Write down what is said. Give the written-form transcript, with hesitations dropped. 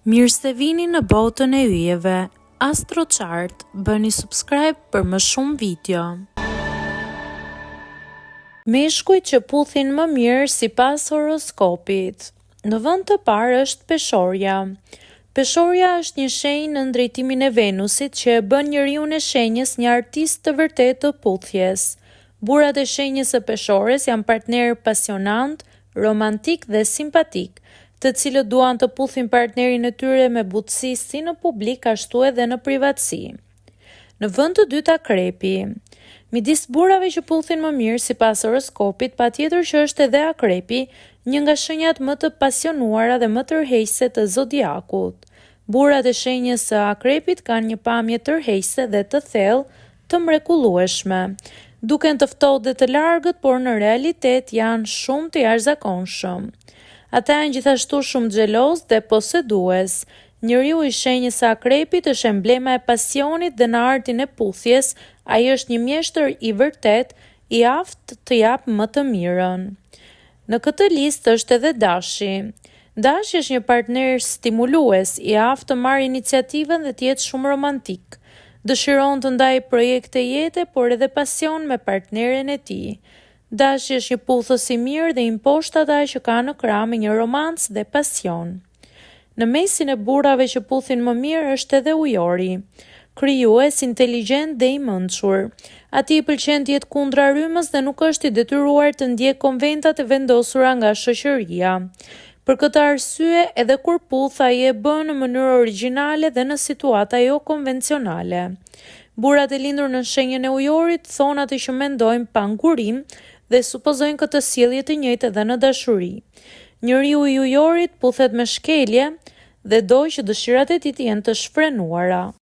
Mirë se vini në botën e yjeve. AstroChart, bëni subscribe për më shumë video. Meshkujt që puthin më mirë sipas horoskopit. Në vend të parë është Peshorja. Peshorja është një shenjë në drejtimin e Venusit që e bën njeriu në shenjës një artist të vërtetë të puthjes. Burrat e shenjës së Peshores janë partnerë pasionant, romantik dhe simpatik, të cilët duan të puthin partnerin e tyre me butësi si në publik ashtu edhe në privatësi. Në vend të dytë Akrepi. Midis burrave që puthin më mirë sipas horoskopit, patjetër që është edhe Akrepi, një nga shenjat më të pasionuara dhe më tërheqëse të zodiakut. Burrat e shenjës së Akrepit kanë një pamje tërheqëse dhe të thellë, të mrekullueshme. Duken të ftohtë dhe të largët, por në realitet janë shumë të jashtëzakonshëm. Ata janë gjithashtu shumë xheloz dhe posedues. Njeriu i shenjës së Akrepit është emblema e pasionit dhe në artin e puthjes, ai është një mjeshtër i vërtet, i aftë të jap më të mirën. Në këtë listë është edhe Dashi. Dashi është një partner stimulues, i aftë të marrë iniciativën dhe të jetë shumë romantik. Dëshiron të ndajë projekte jete, por edhe pasion me partneren e tij. Dashi është një puthës i mirë dhe imposht ata që ka në krah me një romancë dhe pasion. Në mesin e burrave që puthin më mirë është edhe Ujori. Krijues, inteligjent dhe i mençur. Atij i pëlqen të jetë kundra rrymës dhe nuk është i detyruar të ndjekë konventat e vendosura nga shoqëria. Për këtë arsye, edhe kur puth, ai e bën në mënyrë origjinale dhe në situata jo konvencionale. Burrat e lindur në shenjën e Ujorit thonë atë që mendojnë pa ngurim dhe supozojnë këtë sjellje të njëjtë edhe në dashuri. Njeriu i Ujorit puthet me shkelje dhe do që dëshirat e tij të jenë të shfrenuara.